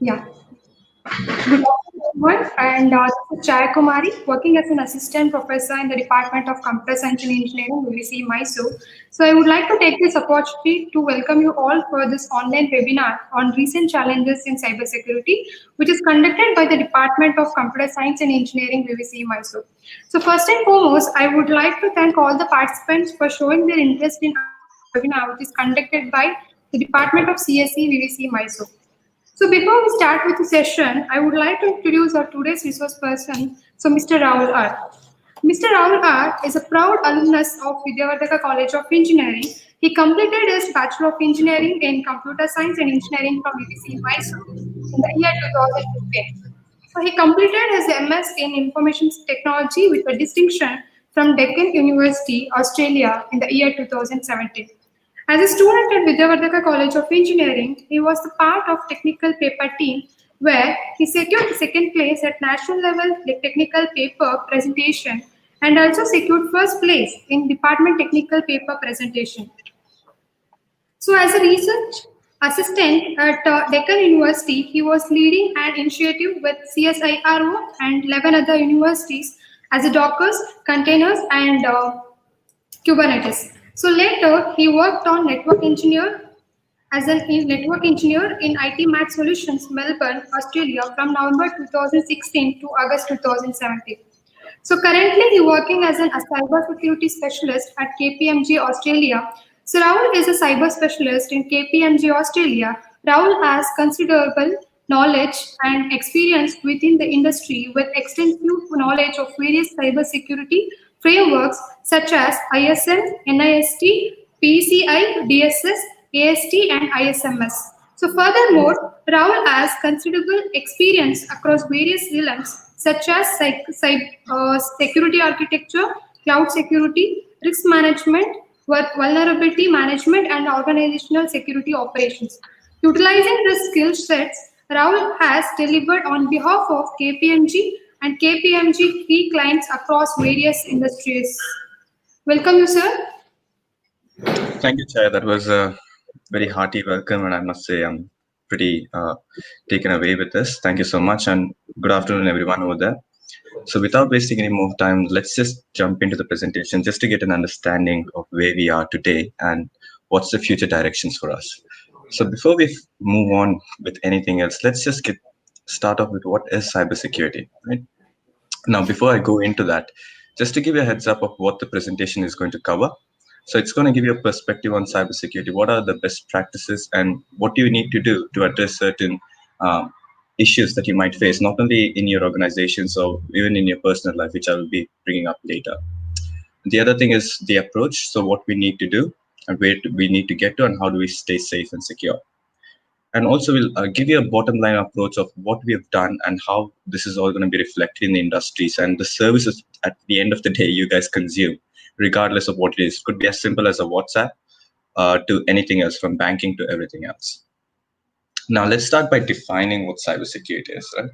Yeah. Good afternoon, everyone. And this is Chaya Kumari, working as an assistant professor in the Department of Computer Science and Engineering, UVC Mysore. So, I would like to take this opportunity to welcome you all for this online webinar on recent challenges in cybersecurity, which is conducted by the Department of Computer Science and Engineering, UVC Mysore. So, first and foremost, I would like to thank all the participants for showing their interest in attending this webinar, which is conducted by the Department of CSE, UVC Mysore. So before we start with the session, I would like to introduce our today's resource person, so Mr. Rahul R. Mr. Rahul R is a proud alumnus of Vidyavardhaka College of Engineering. He completed his Bachelor of Engineering in Computer Science and Engineering from UBC Mysuru in the year 2015. So he completed his MS in Information Technology with a distinction from Deccan University, Australia in the year 2017. As a student at Vidyavardhaka College of Engineering, he was the part of technical paper team where he secured the second place at national level technical paper presentation and also secured first place in department technical paper presentation. So, as a research assistant at Deccan University, he was leading an initiative with CSIRO and 11 other universities as a Dockers, containers, and Kubernetes. So later, he worked on network engineer as a network engineer in IT Math Solutions, Melbourne, Australia, from November 2016 to August 2017. So currently, he working as a cyber security specialist at KPMG Australia. So Rahul is a cyber specialist in KPMG Australia. Rahul has considerable knowledge and experience within the industry with extensive knowledge of various cyber security frameworks such as ISM, NIST, PCI, DSS, AST, and ISMS. So furthermore, Rahul has considerable experience across various realms such as security architecture, cloud security, risk management, vulnerability management, and organizational security operations. Utilizing these skill sets, Rahul has delivered on behalf of KPMG and KPMG key clients across various industries. Welcome you, sir. Thank you, Chaya. That was a very hearty welcome, and I must say I'm pretty taken away with this. Thank you so much, and good afternoon, everyone over there. So, without wasting any more time, let's just jump into the presentation just to get an understanding of where we are today and what's the future directions for us. So, before we move on with anything else, let's just start off with what is cybersecurity, right? Now, before I go into that, just to give you a heads up of what the presentation is going to cover. So it's going to give you a perspective on cybersecurity. What are the best practices and what do you need to do to address certain issues that you might face, not only in your organizations or even in your personal life, which I will be bringing up later. The other thing is the approach. So what we need to do and where we need to get to and how do we stay safe and secure. And also we'll give you a bottom line approach of what we have done and how this is all going to be reflected in the industries and the services at the end of the day you guys consume, regardless of what it is. It could be as simple as a WhatsApp to anything else, from banking to everything else. Now let's start by defining what cybersecurity is, right?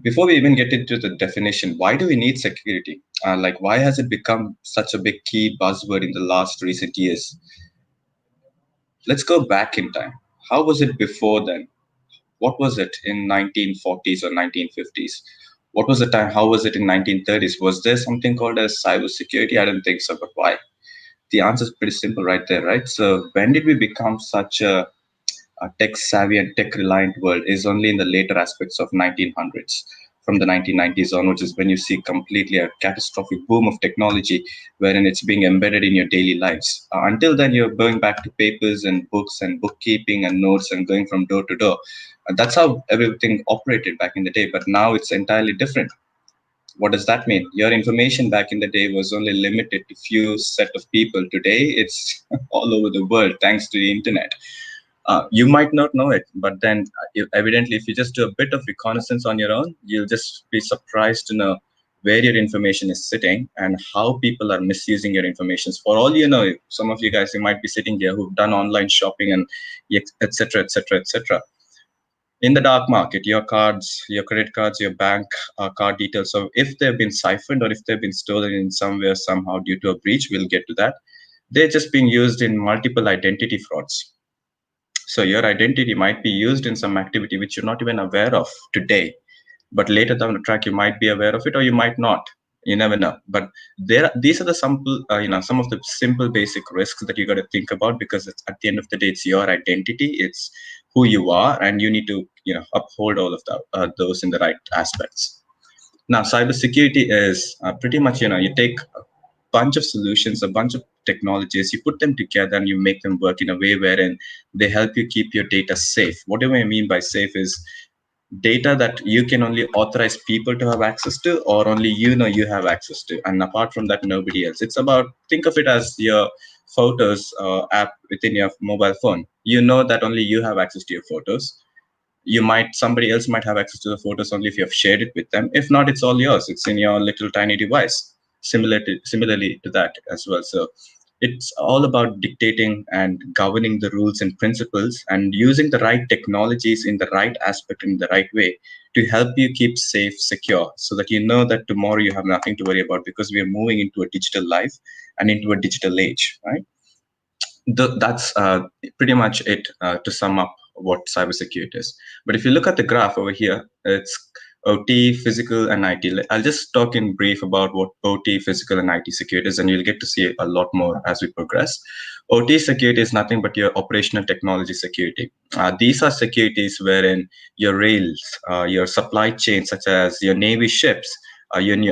Before we even get into the definition, why do we need security? Why has it become such a big key buzzword in the last recent years? Let's go back in time. How was it before then? What was it in 1940s or 1950s? What was the time? How was it in 1930s? Was there something called as cybersecurity? I don't think so, but why? The answer is pretty simple right there, right? So when did we become such a tech savvy and tech reliant world is only in the later aspects of 1900s. From the 1990s onwards is when you see completely a catastrophic boom of technology wherein it's being embedded in your daily lives. Until then, you're going back to papers and books and bookkeeping and notes and going from door to door. That's how everything operated back in the day, but now it's entirely different. What does that mean? Your information back in the day was only limited to few set of people. Today, it's all over the world thanks to the internet. You might not know it, but then evidently, if you just do a bit of reconnaissance on your own, you'll just be surprised to know where your information is sitting and how people are misusing your information. For all you know, some of you guys, you might be sitting here who've done online shopping and etc., etc., etc. In the dark market, your cards, your credit cards, your bank card details. So if they've been siphoned or if they've been stolen in some way or somehow due to a breach, we'll get to that. They're just being used in multiple identity frauds. So your identity might be used in some activity which you're not even aware of today, but later down the track you might be aware of it or you might not. You never know. But these are the simple, some of the simple basic risks that you got to think about, because it's, at the end of the day, it's your identity, it's who you are, and you need to uphold all of those in the right aspects. Now, cybersecurity is pretty much, you take a bunch of solutions, a bunch of technologies, you put them together and you make them work in a way wherein they help you keep your data safe. Whatever I mean by safe is data that you can only authorize people to have access to, or only you have access to, and apart from that, nobody else. It's about, think of it as your photos app within your mobile phone. You know that only you have access to your photos. Somebody else might have access to the photos only if you have shared it with them. If not, it's all yours, it's in your little tiny device. Similarly to that as well. So it's all about dictating and governing the rules and principles and using the right technologies in the right aspect, in the right way, to help you keep safe, secure, so that you know that tomorrow you have nothing to worry about, because we are moving into a digital life and into a digital age, right? That's pretty much it, to sum up what cybersecurity is. But if you look at the graph over here, it's OT, physical, and IT. I'll just talk in brief about what OT, physical, and IT security is, and you'll get to see a lot more as we progress. OT security is nothing but your operational technology security. These are securities wherein your rails, your supply chain, such as your navy ships, your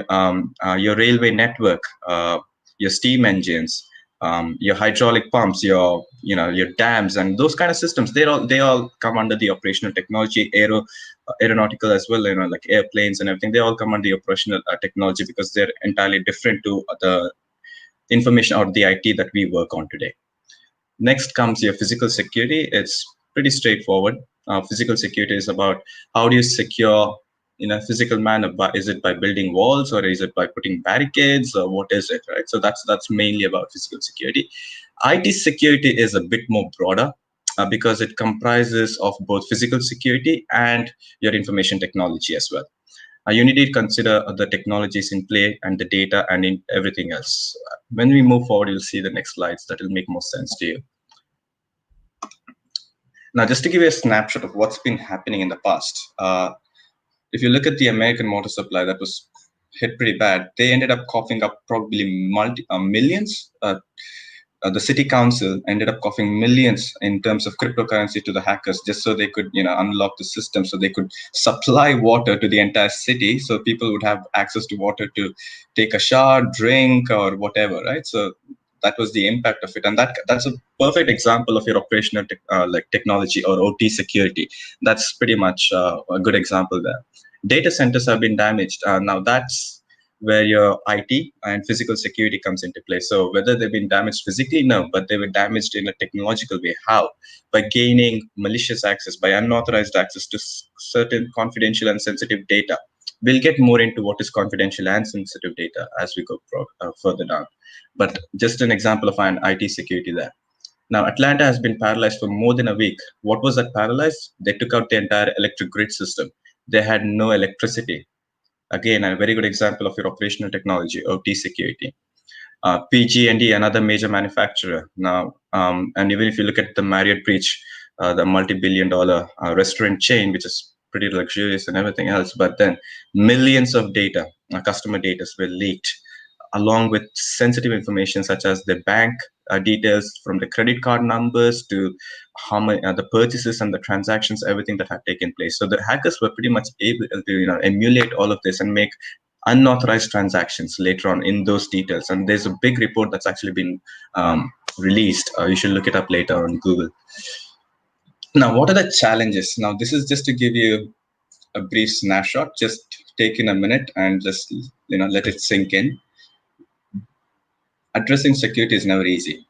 railway network, your steam engines, your hydraulic pumps, your dams, and those kind of systems. They all come under the operational technology, aeronautical as well. Like airplanes and everything. They all come under the operational technology, because they're entirely different to the information or the IT that we work on today. Next comes your physical security. It's pretty straightforward. Physical security is about how do you secure in a physical manner. Is it by building walls, or is it by putting barricades, or what is it, right? So that's mainly about physical security. IT security is a bit more broader, because it comprises of both physical security and your information technology as well. You need to consider the technologies in play and the data and in everything else. When we move forward, you'll see the next slides that will make more sense to you. Now, just to give you a snapshot of what's been happening in the past, if you look at the American water supply that was hit pretty bad, they ended up coughing up probably millions. The city council ended up coughing millions in terms of cryptocurrency to the hackers, just so they could unlock the system, so they could supply water to the entire city, so people would have access to water to take a shower, drink, or whatever, right? So that was the impact of it, and that's a perfect example of your operational like technology or OT security. That's pretty much a good example there. Data centers have been damaged. Now that's where your IT and physical security comes into play. So whether they've been damaged physically, no, but they were damaged in a technological way. How? By gaining malicious access, by unauthorized access to certain confidential and sensitive data. We'll get more into what is confidential and sensitive data as we go further down. But just an example of an IT security there. Now, Atlanta has been paralyzed for more than a week. What was that paralyzed? They took out the entire electric grid system. They had no electricity. Again, a very good example of your operational technology, OT security. PG&E, another major manufacturer now, and even if you look at the Marriott breach, the multi-billion-dollar restaurant chain, which is pretty luxurious and everything else, but then millions of data, customer data, were leaked, along with sensitive information such as the bank details, from the credit card numbers to how many the purchases and the transactions, everything that had taken place. So the hackers were pretty much able to emulate all of this and make unauthorized transactions later on in those details. And there's a big report that's actually been released. You should look it up later on Google. Now, what are the challenges? Now, this is just to give you a brief snapshot. Just take in a minute and just let it sink in. Addressing security is never easy.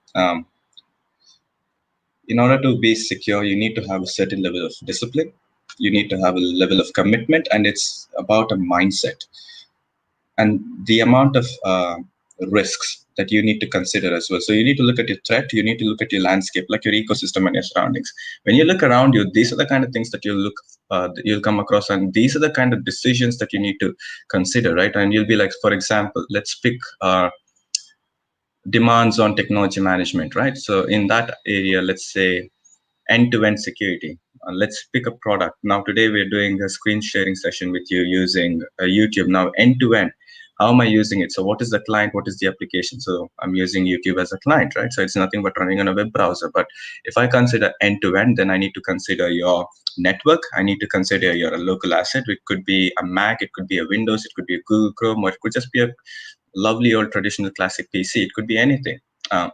In order to be secure, you need to have a certain level of discipline. You need to have a level of commitment, and it's about a mindset and the amount of risks that you need to consider as well. So you need to look at your threat. You need to look at your landscape, like your ecosystem and your surroundings. When you look around you, these are the kind of things that you'll come across, and these are the kind of decisions that you need to consider, right? And you'll be like, for example, let's pick demands on technology management, right? So in that area, let's say end-to-end security. Let's pick a product. Now, today we're doing a screen sharing session with you using YouTube. Now, end-to-end, how am I using it? So, what is the client? What is the application? So, I'm using YouTube as a client, right? So, it's nothing but running on a web browser. But if I consider end-to-end, then I need to consider your network. I need to consider your local asset. It could be a Mac, it could be a Windows, it could be a Google Chrome, or it could just be a lovely old traditional classic PC. It could be anything. Um,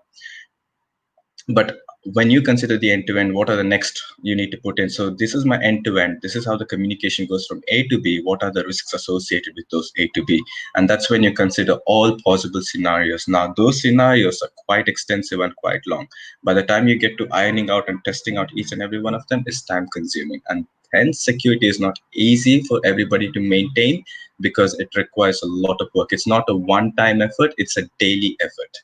but when you consider the end to end, what are the next you need to put in? So this is my end to end. This is how the communication goes from A to B. What are the risks associated with those A to B? And that's when you consider all possible scenarios. Now those scenarios are quite extensive and quite long. By the time you get to ironing out and testing out each and every one of them, is time consuming. And hence security is not easy for everybody to maintain, because it requires a lot of work. It's not a one time effort, it's a daily effort.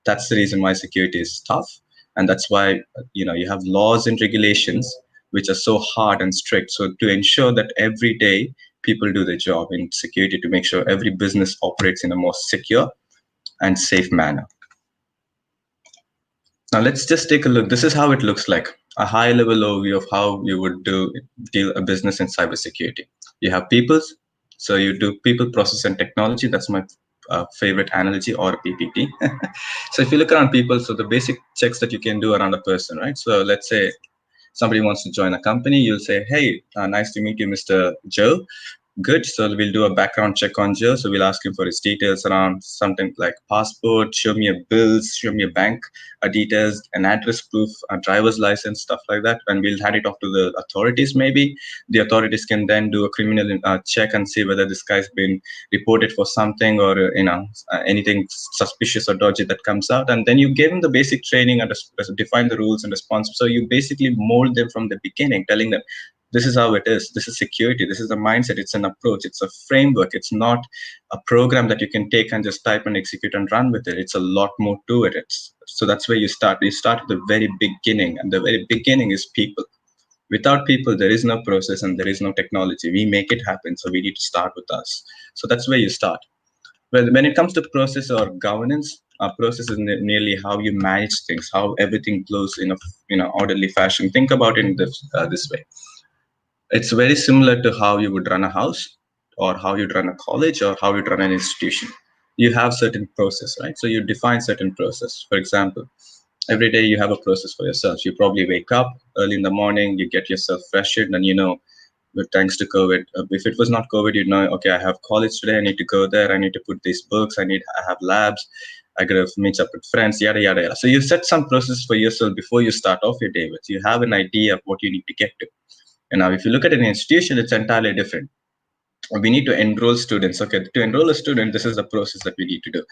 That's the reason why security is tough, and that's why you have laws and regulations which are so hard and strict, so to ensure that every day people do their job in security, to make sure every business operates in a more secure and safe manner. Now let's just take a look. This is how it looks like, a high level overview of how you would deal a business in cybersecurity. You have people, so you do people, process, and technology. That's my favorite analogy, or PPT. So if you look around people, so the basic checks that you can do around a person, right? So let's say somebody wants to join a company, you'll say, hey, nice to meet you, Mr. Joe. Good. So we'll do a background check on Joe. So we'll ask him for his details around something like passport, show me your bills, show me your bank details, an address proof, a driver's license, stuff like that. And we'll hand it off to the authorities. Maybe the authorities can then do a criminal check and see whether this guy's been reported for something, or anything suspicious or dodgy that comes out. And then you give them the basic training and define the rules and responsibilities. So you basically mold them from the beginning, telling them this is how it is. This is security. This is a mindset. It's an approach. It's a framework. It's not a program that you can take and just type and execute and run with it. It's a lot more to it. So that's where you start. You start at the very beginning, and the very beginning is people. Without people, there is no process and there is no technology. We make it happen. So we need to start with us. So that's where you start. Well, when it comes to process or governance, process is nearly how you manage things, how everything flows in a orderly fashion. Think about it in this way. It's very similar to how you would run a house, or how you'd run a college, or how you'd run an institution. You have certain process, right? So you define certain process. For example, every day you have a process for yourself. You probably wake up early in the morning, you get yourself freshened, and but thanks to COVID, if it was not COVID, you'd know, okay, I have college today, I need to go there, I need to put these books, I have labs, I gotta meet up with friends, yada yada yada. So you set some process for yourself before you start off your day with. You have an idea of what you need to get to. And now, if you look at an institution, it's entirely different. We need to enroll students. Okay, to enroll a student, this is the process that we need to do.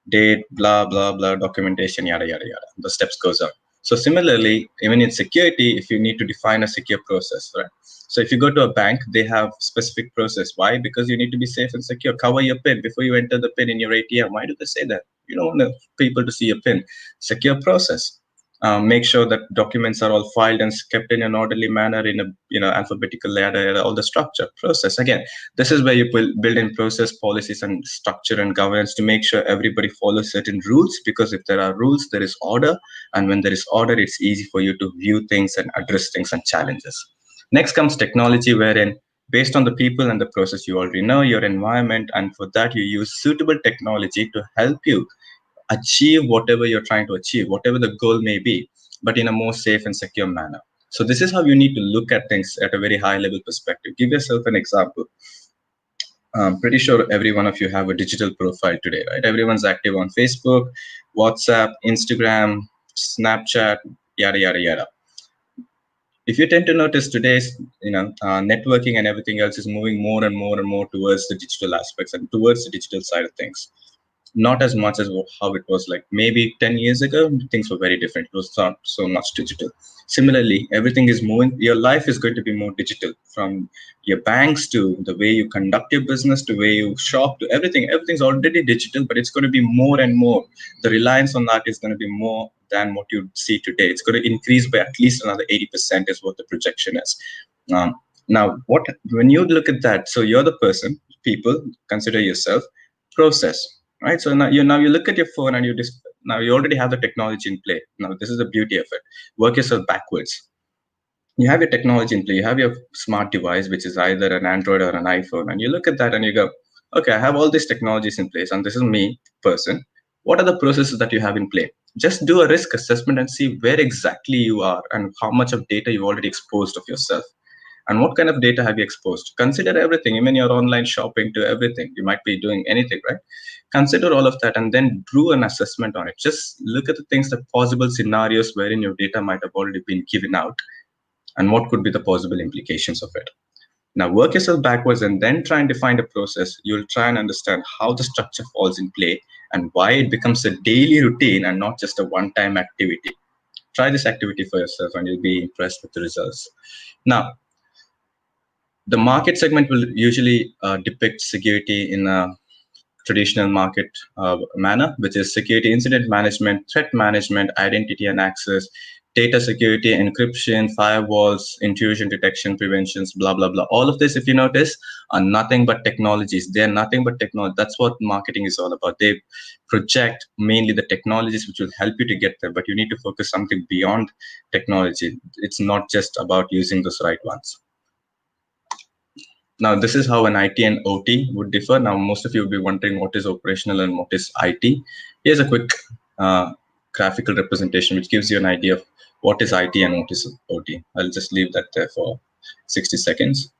Date, blah, blah, blah, documentation, yada, yada, yada. The steps goes on. So similarly, even in security, if you need to define a secure process, right? So if you go to a bank, they have specific process. Why? Because you need to be safe and secure. Cover your PIN before you enter the PIN in your ATM. Why do they say that? You don't want people to see your PIN. Secure process. Make sure that documents are all filed and kept in an orderly manner, in a alphabetical ladder, all the structure process. Again, this is where you build in process, policies, and structure and governance to make sure everybody follows certain rules, because if there are rules, there is order, and when there is order, it's easy for you to view things and address things and challenges. Next comes technology, wherein based on the people and the process, you already know your environment, and for that you use suitable technology to help you achieve whatever you're trying to achieve, whatever the goal may be, but in a more safe and secure manner. So this is how you need to look at things at a very high level perspective. Give yourself an example. I'm pretty sure every one of you have a digital profile today, right? Everyone's active on Facebook, WhatsApp, Instagram, Snapchat, yada yada yada. If you tend to notice today's, networking and everything else is moving more and more and more towards the digital aspects and towards the digital side of things. Not as much as how it was like maybe 10 years ago. Things were very different. It was not so much digital. Similarly, everything is moving. Your life is going to be more digital, from your banks to the way you conduct your business, to way you shop, to everything. Everything's already digital, but it's going to be more and more. The reliance on that is going to be more than what you see today. It's going to increase by at least another 80% is what the projection is. Now, when you look at that, so you're the person, people, consider yourself, process, right? So now you look at your phone, and now you already have the technology in play. Now this is the beauty of it. Work yourself backwards. You have your technology in play, you have your smart device, which is either an Android or an iPhone, and you look at that and you go, okay, I have all these technologies in place, and this is me, person. What are the processes that you have in play? Just do a risk assessment and see where exactly you are and how much of data you've already exposed of yourself. And what kind of data have you exposed? Consider everything, even your online shopping to everything. You might be doing anything, right? Consider all of that and then do an assessment on it. Just look at the things, the possible scenarios wherein your data might have already been given out and what could be the possible implications of it. Now, work yourself backwards and then try and define a process. You'll try and understand how the structure falls in play and why it becomes a daily routine and not just a one time activity. Try this activity for yourself and you'll be impressed with the results. Now, the market segment will usually depict security in a traditional market manner, which is security incident management, threat management, identity and access, data security, encryption, firewalls, intrusion detection, preventions, blah, blah, blah. All of this, if you notice, are nothing but technologies. They're nothing but technology. That's what marketing is all about. They project mainly the technologies which will help you to get there, but you need to focus something beyond technology. It's not just about using those right ones. Now, this is how an IT and OT would differ. Now, most of you will be wondering what is operational and what is IT. Here's a quick uh, graphical representation which gives you an idea of what is IT and what is OT. I'll just leave that there for 60 seconds.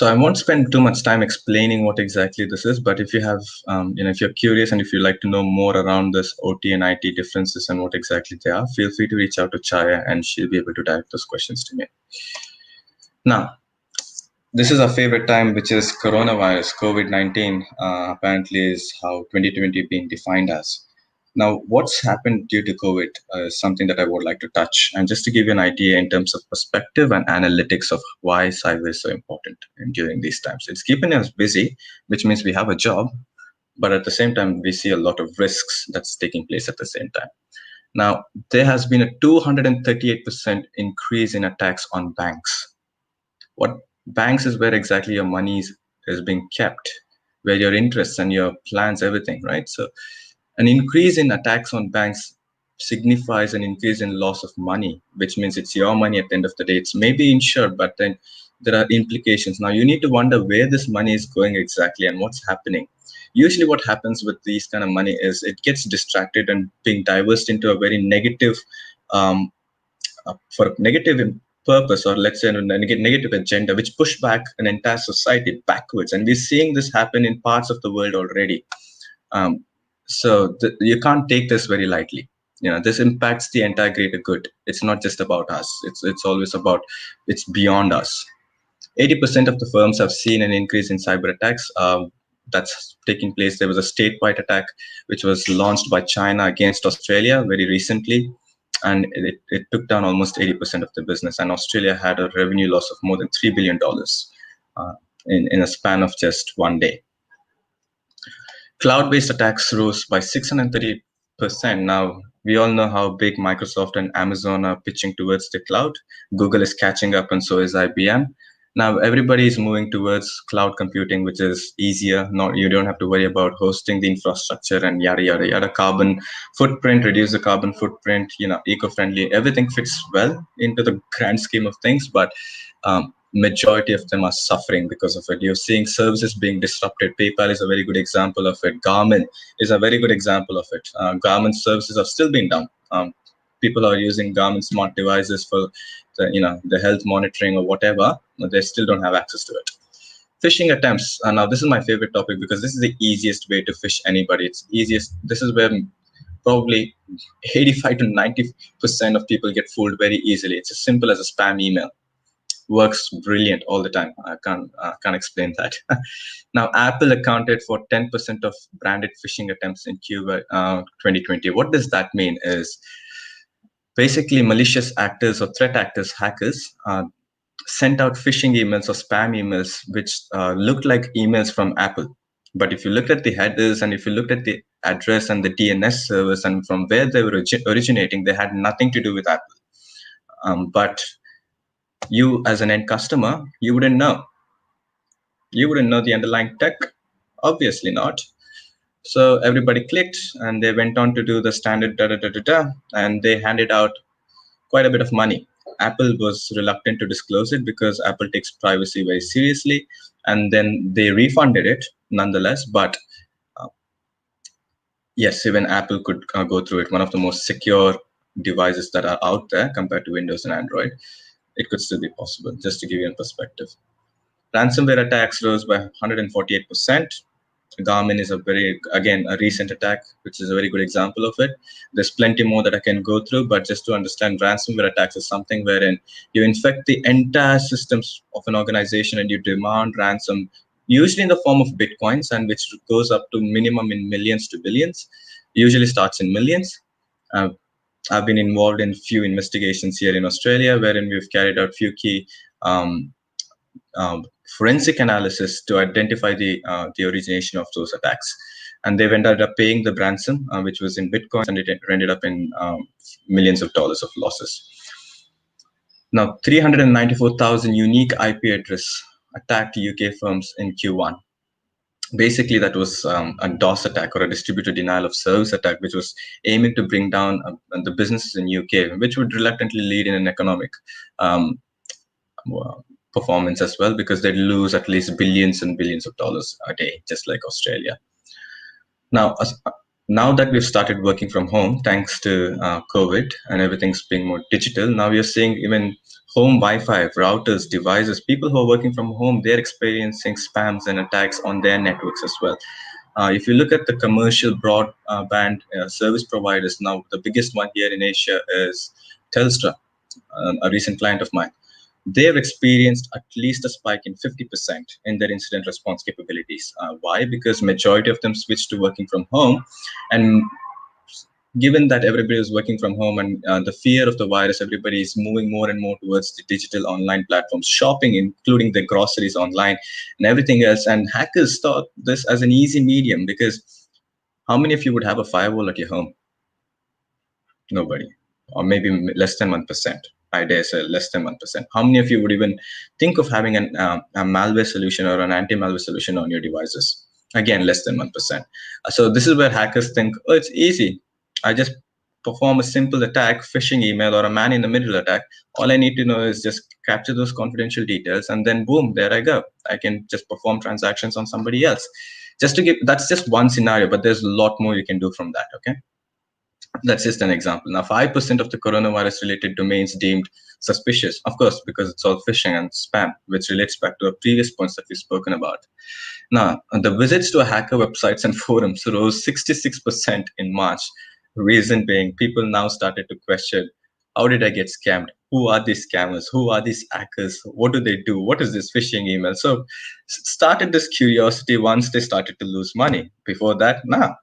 So I won't spend too much time explaining what exactly this is, but if you have, if you're curious and if you'd like to know more around this OT and IT differences and what exactly they are, feel free to reach out to Chaya and she'll be able to direct those questions to me. Now, this is our favorite time, which is coronavirus, COVID-19, apparently is how 2020 being defined as. Now, what's happened due to COVID is something that I would like to touch. And just to give you an idea in terms of perspective and analytics of why cyber is so important during these times. It's keeping us busy, which means we have a job, but at the same time, we see a lot of risks that's taking place at the same time. Now, there has been a 238% increase in attacks on banks. What banks is where exactly your money is being kept, where your interests and your plans, everything, right? So an increase in attacks on banks signifies an increase in loss of money, which means it's your money at the end of the day. It's maybe insured, but then there are implications. Now you need to wonder where this money is going exactly and what's happening. Usually what happens with these kind of money is it gets distracted and being diverted into a very negative um, for a negative purpose, or let's say a negative agenda, which push back an entire society backwards. And we're seeing this happen in parts of the world already. Um, you can't take this very lightly. This impacts the entire greater good. It's not just about us. It's always about, it's beyond us. 80% of the firms have seen an increase in cyber attacks. That's taking place. There was a statewide attack which was launched by China against Australia very recently, and it took down almost 80% of the business. And Australia had a revenue loss of more than $3 billion in a span of just one day. Cloud-based attacks rose by 630%. Now, we all know how big Microsoft and Amazon are pitching towards the cloud. Google is catching up, and so is IBM. Now, everybody is moving towards cloud computing, which is easier. Not you don't have to worry about hosting the infrastructure and yada yada yada. Carbon footprint, reduce the carbon footprint. Eco-friendly. Everything fits well into the grand scheme of things, but majority of them are suffering because of it. You're seeing services being disrupted. PayPal is a very good example of it. Garmin is a very good example of it. Garmin services have still been down. People are using Garmin smart devices for the health monitoring or whatever, but they still don't have access to it. Phishing attempts. Now, this is my favorite topic because this is the easiest way to phish anybody. It's easiest. This is where probably 85 to 90% of people get fooled very easily. It's as simple as a spam email. Works brilliant all the time. I can't explain that. Now, Apple accounted for 10% of branded phishing attempts in Q 2020. What does that mean? Is basically malicious actors or threat actors, hackers, sent out phishing emails or spam emails which looked like emails from Apple. But if you looked at the headers and if you looked at the address and the DNS servers and from where they were originating, they had nothing to do with Apple. But you, as an end customer, you wouldn't know the underlying tech. Obviously not. So everybody clicked and they went on to do the standard da da da da da, and they handed out quite a bit of money. Apple was reluctant to disclose it because Apple takes privacy very seriously, and then they refunded it nonetheless. But uh, yes, even Apple could go through it. One of the most secure devices that are out there compared to Windows and Android, it could still be possible. Just to give you a perspective. Ransomware attacks rose by 148%. Garmin is a very, again, a recent attack, which is a very good example of it. There's plenty more that I can go through, but just to understand, ransomware attacks is something wherein you infect the entire systems of an organization and you demand ransom, usually in the form of bitcoins, and which goes up to minimum in millions to billions. Usually starts in millions. Uh, I've been involved in few investigations here in Australia, wherein we've carried out few key um, um, forensic analysis to identify the origination of those attacks. And they've ended up paying the ransom, which was in bitcoins, and it ended up in millions of dollars of losses. Now, 394,000 unique IP address attacked UK firms in Q1. Basically, that was a DOS attack or a distributed denial of service attack, which was aiming to bring down the businesses in UK, which would reluctantly lead in an economic um, performance as well, because they'd lose at least billions and billions of dollars a day, just like Australia. Now, now that we've started working from home, thanks to COVID and everything's being more digital, now we are seeing even home Wi-Fi routers, devices. People who are working from home, they're experiencing spams and attacks on their networks as well. If you look at the commercial broadband service providers, now the biggest one here in Asia is Telstra, a recent client of mine. They've experienced at least a spike in 50% in their incident response capabilities. Why? Because majority of them switched to working from home, and given that everybody is working from home and the fear of the virus, everybody is moving more and more towards the digital online platforms, shopping, including the groceries online and everything else. And hackers thought this as an easy medium, because how many of you would have a firewall at your home? Nobody, or maybe less than 1%. I dare say less than 1%. How many of you would even think of having a malware solution or an anti-malware solution on your devices? Again, less than 1%. So this is where hackers think, oh, it's easy. I just perform a simple attack, phishing email, or a man in the middle attack. All I need to know is just capture those confidential details, and then boom, there I go. I can just perform transactions on somebody else. Just to give, that's just one scenario, but there's a lot more you can do from that. Okay. That's just an example. Now, 5% of the coronavirus related domains deemed suspicious, of course, because it's all phishing and spam, which relates back to our previous points that we've spoken about. Now, the visits to hacker websites and forums rose 66% in March. Reason being, people now started to question, how did I get scammed? Who are these scammers? Who are these hackers? What do they do? What is this phishing email? So started this curiosity once they started to lose money. Before that, nah.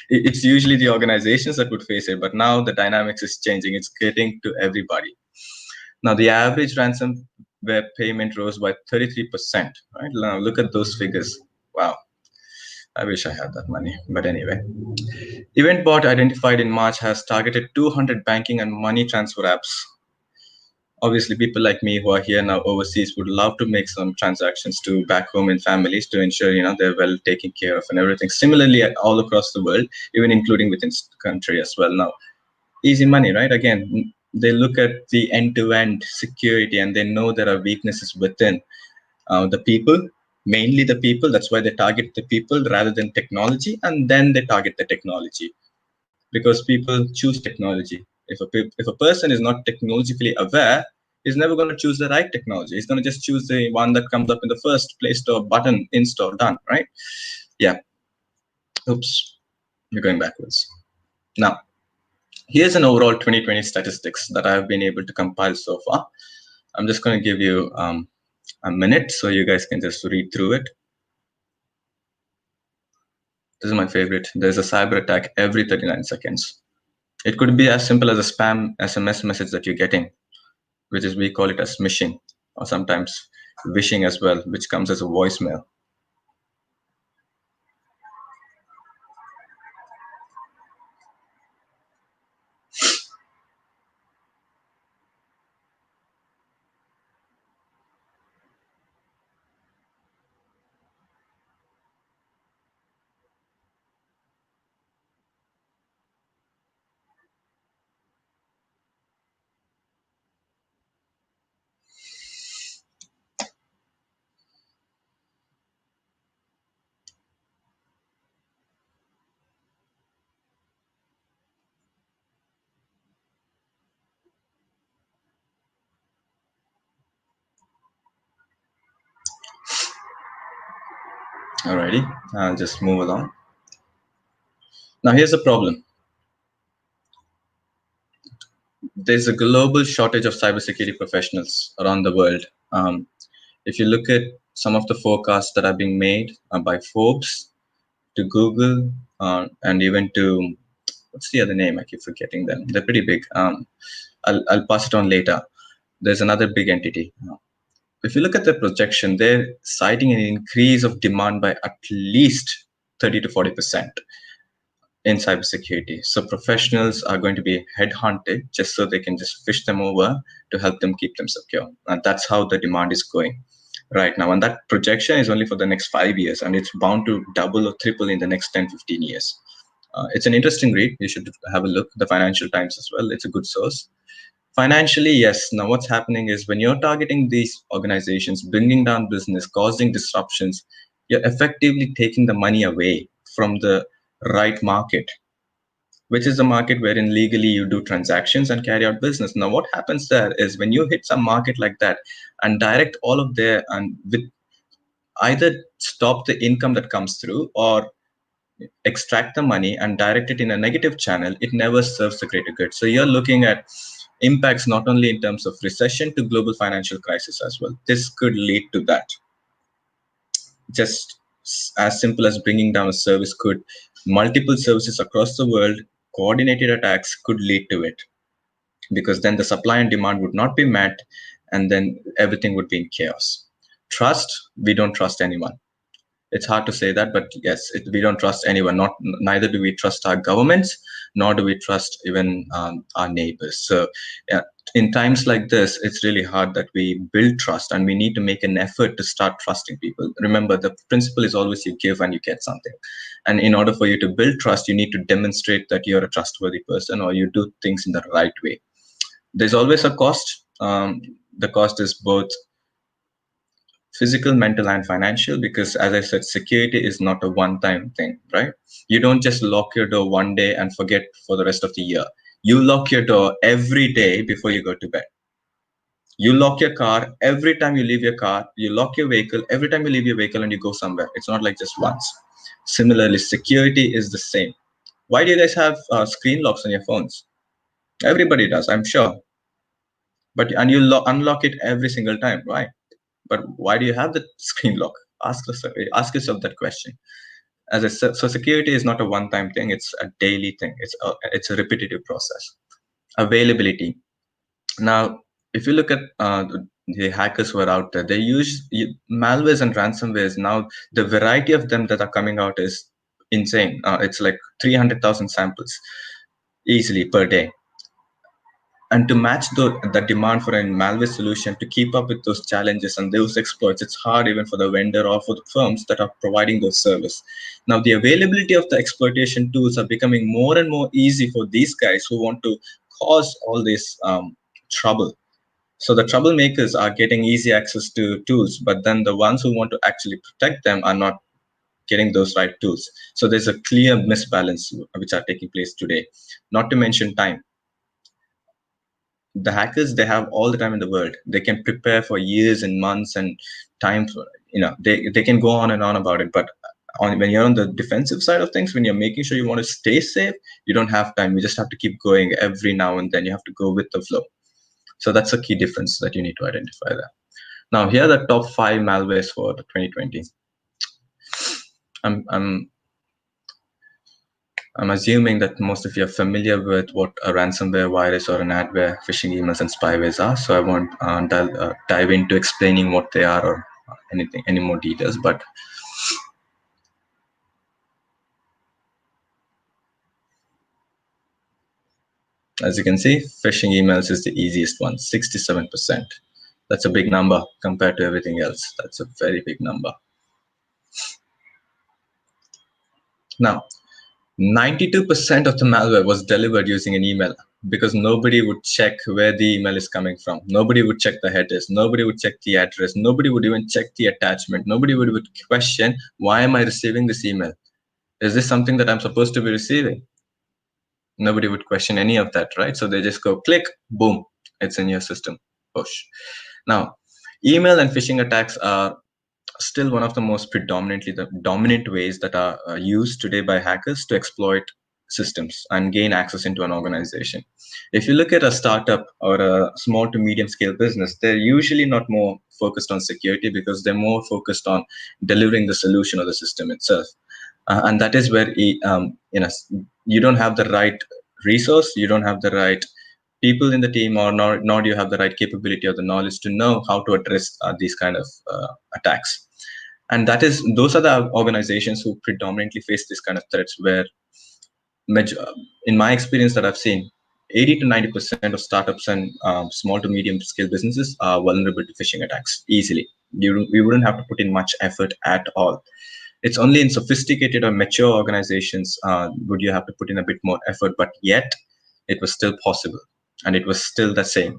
It's usually the organizations that would face it, but now the dynamics is changing. It's getting to everybody. Now, the average ransomware payment rose by 33%. Right now, look at those figures. Wow, I wish I had that money. But anyway, EventBot identified in March has targeted 200 banking and money transfer apps. Obviously, people like me who are here now overseas would love to make some transactions to back home in families to ensure they're well taken care of and everything. Similarly, all across the world, even including within the country as well. Now, easy money, right? Again, they look at the end-to-end security and they know there are weaknesses within the people, mainly the people. That's why they target the people rather than technology, and then they target the technology, because people choose technology. If a person is not technologically aware, he's never going to choose the right technology. He's going to just choose the one that comes up in the first Play Store button, install, done, right? Yeah. Oops, you're going backwards. Now, here's an overall 2020 statistics that I've been able to compile so far. I'm just going to give you a minute so you guys can just read through it. This is my favorite. There's a cyber attack every 39 seconds. It could be as simple as a spam SMS message that you're getting, which is, we call it as smishing, or sometimes wishing as well, which comes as a voicemail. Alrighty, I'll just move along. Now, here's the problem. There's a global shortage of cybersecurity professionals around the world. If you look at some of the forecasts that are being made by Forbes to Google and even to what's the other name? I keep forgetting them. They're pretty big. I'll pass it on later. There's another big entity. If you look at the projection, they're citing an increase of demand by at least 30 to 40% in cybersecurity. So professionals are going to be headhunted just so they can just fish them over to help them keep them secure. And that's how the demand is going right now. And that projection is only for the next 5 years, and it's bound to double or triple in the next 10, 15 years. It's an interesting read. You should have a look. The Financial Times as well. It's a good source. Financially, yes. Now, what's happening is when you're targeting these organizations, bringing down business, causing disruptions, you're effectively taking the money away from the right market, which is the market wherein legally you do transactions and carry out business. Now, what happens there is when you hit some market like that and direct all of their and with either stop the income that comes through or extract the money and direct it in a negative channel, it never serves the greater good. So you're looking at impacts not only in terms of recession to global financial crisis as well. This could lead to that. Just as simple as bringing down a service could, multiple services across the world, coordinated attacks could lead to it, because then the supply and demand would not be met, and then everything would be in chaos. Trust, we don't trust anyone. It's hard to say that, but yes, we don't trust anyone. Not neither do we trust our governments, nor do we trust even our neighbors. So, yeah, in times like this, it's really hard that we build trust, and we need to make an effort to start trusting people. Remember, the principle is always you give and you get something. And in order for you to build trust, you need to demonstrate that you're a trustworthy person or you do things in the right way. There's always a cost. The cost is both physical, mental, and financial, because as I said, security is not a one time thing, right? You don't just lock your door one day and forget for the rest of the year. You lock your door every day before you go to bed. You lock your car every time you leave your car. You lock your vehicle every time you leave your vehicle and you go somewhere. It's not like just once. Similarly, security is the same. Why do you guys have screen locks on your phones? Everybody does, I'm sure. But and you unlock it every single time, right? But why do you have the screen lock? Ask yourself that question. As I said, so security is not a one-time thing; it's a daily thing. It's a repetitive process. Availability. Now, if you look at the hackers who are out there, they use malwares and ransomwares. Now, the variety of them that are coming out is insane. It's like 300,000 samples easily per day. And to match the demand for a malware solution to keep up with those challenges and those exploits, it's hard even for the vendor or for the firms that are providing those service. Now, the availability of the exploitation tools are becoming more and more easy for these guys who want to cause all this trouble. So the troublemakers are getting easy access to tools, but then the ones who want to actually protect them are not getting those right tools. So there's a clear misbalance which are taking place today. Not to mention time. The hackers, they have all the time in the world. They can prepare for years and months and time for, they can go on and on about it. But when you're on the defensive side of things, when you're making sure you want to stay safe, you don't have time. You just have to keep going every now and then. You have to go with the flow. So that's a key difference that you need to identify there. Now, here are the top 5 malwares for 2020. I'm I'm assuming that most of you are familiar with what a ransomware, virus, or an adware, phishing emails, and spywares are. So I won't dive into explaining what they are or any more details. But as you can see, phishing emails is the easiest one, 67%. That's a big number compared to everything else. That's a very big number. Now, 92% of the malware was delivered using an email, because nobody would check where the email is coming from. Nobody would check the headers. Nobody would check the address. Nobody would even check the attachment. Nobody would question, why am I receiving this email? Is this something that I'm supposed to be receiving? Nobody would question any of that, right? So they just go click, boom, it's in your system, push. Now, email and phishing attacks are still one of the most predominantly the dominant ways that are used today by hackers to exploit systems and gain access into an organization. If you look at a startup or a small to medium scale business, they're usually not more focused on security because they're more focused on delivering the solution or the system itself. And that is where you don't have the right resource, you don't have the right people in the team, or nor do you have the right capability or the knowledge to know how to address these kind of attacks. And those are the organizations who predominantly face this kind of threats, where in my experience that I've seen, 80 to 90% of startups and small to medium scale businesses are vulnerable to phishing attacks easily. You wouldn't have to put in much effort at all. It's only in sophisticated or mature organizations would you have to put in a bit more effort, but yet it was still possible, and it was still the same.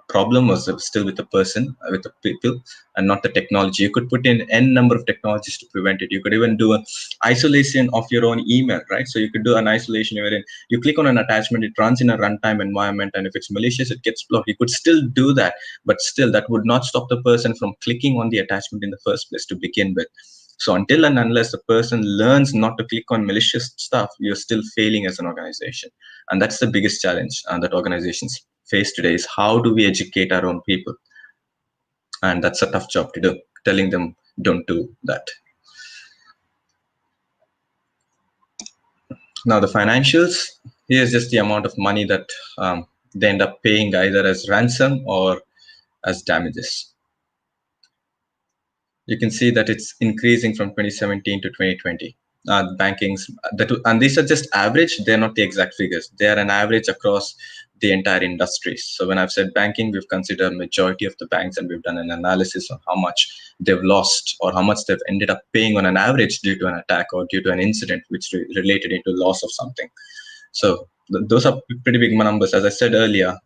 Problem was still with the person, with the people, and not the technology. You could put in n number of technologies to prevent it. You could even do an isolation of your own email, right? So you could do an isolation wherein you click on an attachment, it runs in a runtime environment, and if it's malicious, it gets blocked. You could still do that, but still that would not stop the person from clicking on the attachment in the first place to begin with. So until and unless the person learns not to click on malicious stuff, you're still failing as an organization. And that's the biggest challenge that organizations face today, is how do we educate our own people? And that's a tough job to do, telling them don't do that. Now the financials, here's just the amount of money that they end up paying either as ransom or as damages. You can see that it's increasing from 2017 to 2020. Bankings and these are just average. They're not the exact figures. They are an average across the entire industry. So when I've said banking, we've considered majority of the banks, and we've done an analysis on how much they've lost or how much they've ended up paying on an average due to an attack or due to an incident which related into loss of something. So those are pretty big numbers. As I said earlier,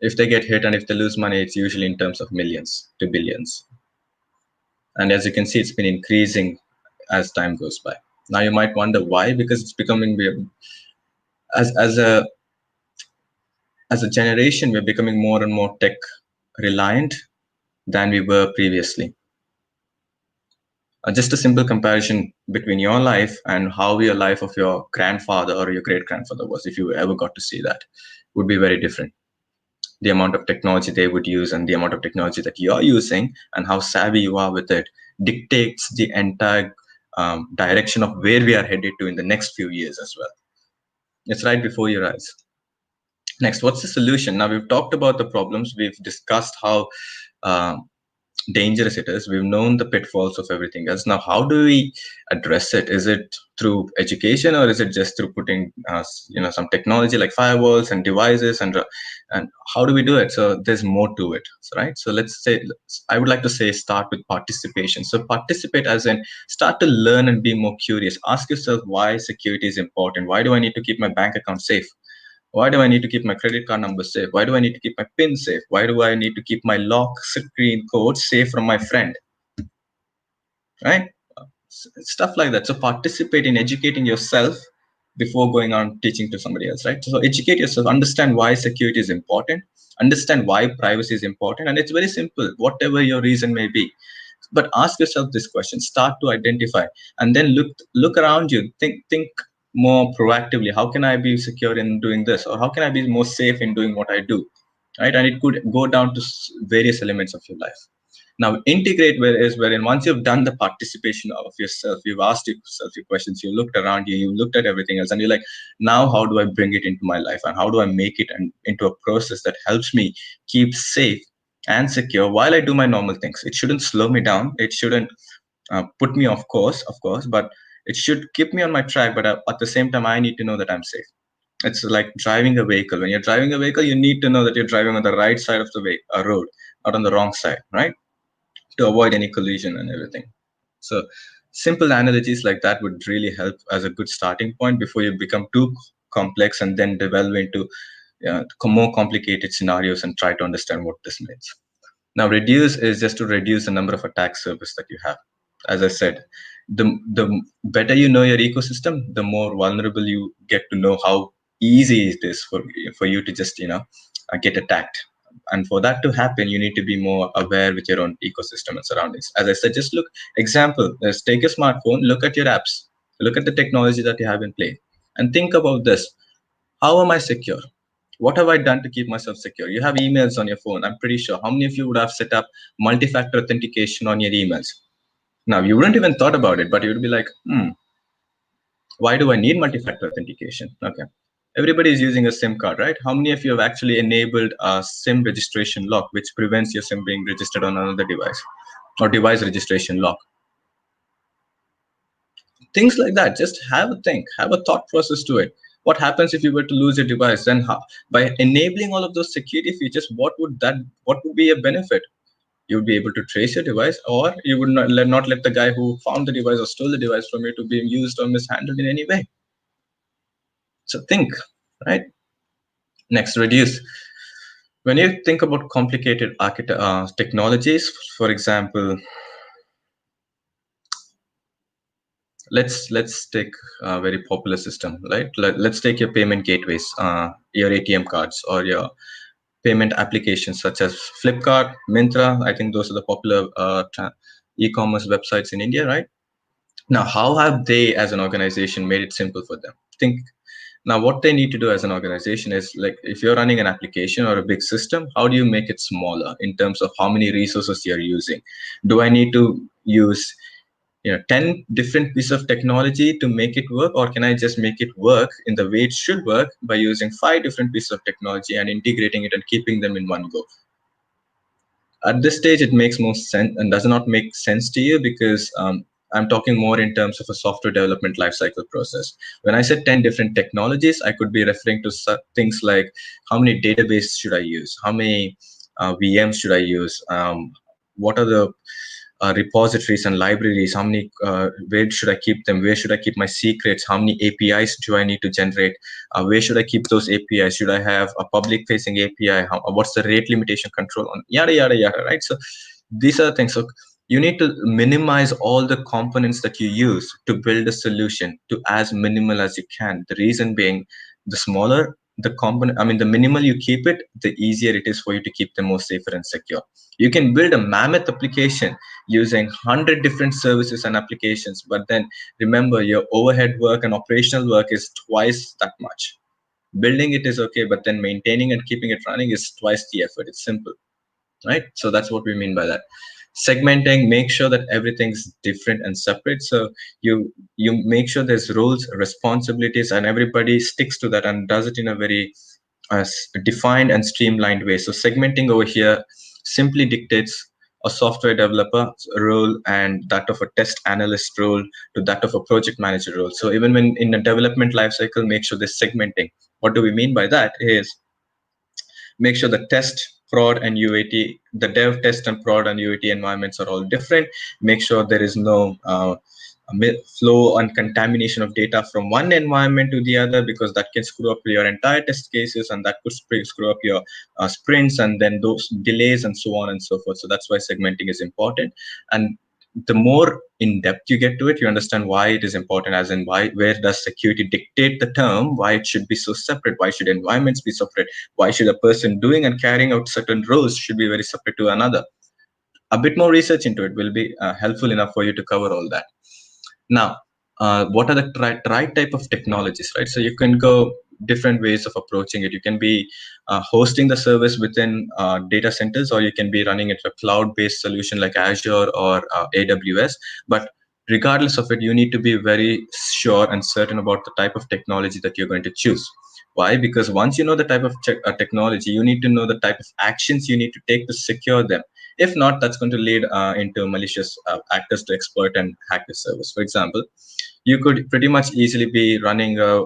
if they get hit and if they lose money, it's usually in terms of millions to billions. And as you can see, it's been increasing as time goes by. Now you might wonder why, because it's becoming, as a generation, we're becoming more and more tech reliant than we were previously. Just a simple comparison between your life and how your life of your grandfather or your great grandfather was, if you ever got to see that, would be very different. The amount of technology they would use and the amount of technology that you're using and how savvy you are with it dictates the entire direction of where we are headed to in the next few years as well. It's right before your eyes. Next, what's the solution? Now, we've talked about the problems. We've discussed how uh, dangerous it is. We've known the pitfalls of everything else. Now, how do we address it? Is it through education, or is it just through putting some technology like firewalls and devices, and how do we do it? So there's more to it, right? So I would like to say start with participation. So participate as in start to learn and be more curious. Ask yourself why security is important. Why do I need to keep my bank account safe? Why do I need to keep my credit card number safe? Why do I need to keep my PIN safe? Why do I need to keep my lock screen code safe from my friend? Right? Stuff like that. So participate in educating yourself before going on teaching to somebody else, right? So educate yourself, understand why security is important, understand why privacy is important, and it's very simple, whatever your reason may be. But ask yourself this question, start to identify, and then look around you, think more proactively. How can I be secure in doing this, or how can I be more safe in doing what I do, right? And it could go down to various elements of your life. Now, integrate wherein once you've done the participation of yourself, you've asked yourself your questions, you looked around you, you looked at everything else, and you're like, now how do I bring it into my life, and how do I make it into a process that helps me keep safe and secure while I do my normal things? It shouldn't slow me down. It shouldn't put me off course, of course, but it should keep me on my track. But at the same time, I need to know that I'm safe. It's like driving a vehicle. When you're driving a vehicle, you need to know that you're driving on the right side of the road, not on the wrong side, right? To avoid any collision and everything. So simple analogies like that would really help as a good starting point before you become too complex and then develop into more complicated scenarios and try to understand what this means. Now, reduce is just to reduce the number of attack surface that you have. As I said, the better you know your ecosystem, the more vulnerable you get to know how easy it is for you to just get attacked. and for that to happen, you need to be more aware with your own ecosystem and surroundings. As I said, just look. Example: let's take a smartphone, look at your apps, look at the technology that you have in play, and think about this: how am I secure? What have I done to keep myself secure? You have emails on your phone. I'm pretty sure. How many of you would have set up multi-factor authentication on your emails? Now, you wouldn't even thought about it, but you would be like, why do I need multi-factor authentication? Okay. Everybody is using a SIM card, right? How many of you have actually enabled a SIM registration lock, which prevents your SIM being registered on another device, or device registration lock? Things like that. Just have a think, have a thought process to it. What happens if you were to lose your device? Then how, by enabling all of those security features, what would be a benefit? You would be able to trace your device, or you would not let the guy who found the device or stole the device from you to be used or mishandled in any way. So think, right? Next, reduce. When you think about complicated technologies, for example, let's take a very popular system, right? Let's take your payment gateways, your ATM cards, or your payment applications such as Flipkart, Myntra. I think those are the popular e-commerce websites in India, right? Now, how have they as an organization made it simple for them? Think. Now, what they need to do as an organization is, like, if you're running an application or a big system, how do you make it smaller in terms of how many resources you're using? Do I need to use 10 different pieces of technology to make it work, or can I just make it work in the way it should work by using 5 different pieces of technology and integrating it and keeping them in one go? At this stage, it makes more sense and does not make sense to you, because I'm talking more in terms of a software development lifecycle process. When I said 10 different technologies, I could be referring to things like, how many databases should I use? How many VMs should I use? What are the repositories and libraries? How many, where should I keep them? Where should I keep my secrets? How many APIs do I need to generate? Where should I keep those APIs? Should I have a public facing API? What's the rate limitation control on, yada yada yada, right? So these are the things. So you need to minimize all the components that you use to build a solution to as minimal as you can. The reason being, the smaller the component, I mean, the minimal you keep it, the easier it is for you to keep them more safer and secure. You can build a mammoth application using 100 different services and applications, but then remember, your overhead work and operational work is twice that much. Building it is okay, but then maintaining and keeping it running is twice the effort. It's simple, right? So that's what we mean by that. Segmenting, make sure that everything's different and separate. So you make sure there's roles, responsibilities, and everybody sticks to that and does it in a very defined and streamlined way. So segmenting over here simply dictates a software developer role and that of a test analyst role to that of a project manager role. So even when in a development lifecycle, make sure there's segmenting. What do we mean by that is, make sure the test, prod, and UAT, the dev, test, and prod and UAT environments are all different. Make sure there is no flow and contamination of data from one environment to the other, because that can screw up your entire test cases, and that could screw up your sprints, and then those delays and so on and so forth. So that's why segmenting is important. And the more in depth you get to it, you understand why it is important, as in where does security dictate the term, why it should be so separate, why should environments be separate, why should a person doing and carrying out certain roles should be very separate to another. A bit more research into it will be helpful enough for you to cover all that. Now, what are the right type of technologies, right? So you can go different ways of approaching it. You can be hosting the service within data centers, or you can be running it a cloud-based solution like Azure or AWS. But regardless of it, you need to be very sure and certain about the type of technology that you're going to choose. Why? Because once you know the type of technology, you need to know the type of actions you need to take to secure them. If not, that's going to lead into malicious actors to exploit and hack the service. For example, you could pretty much easily be running a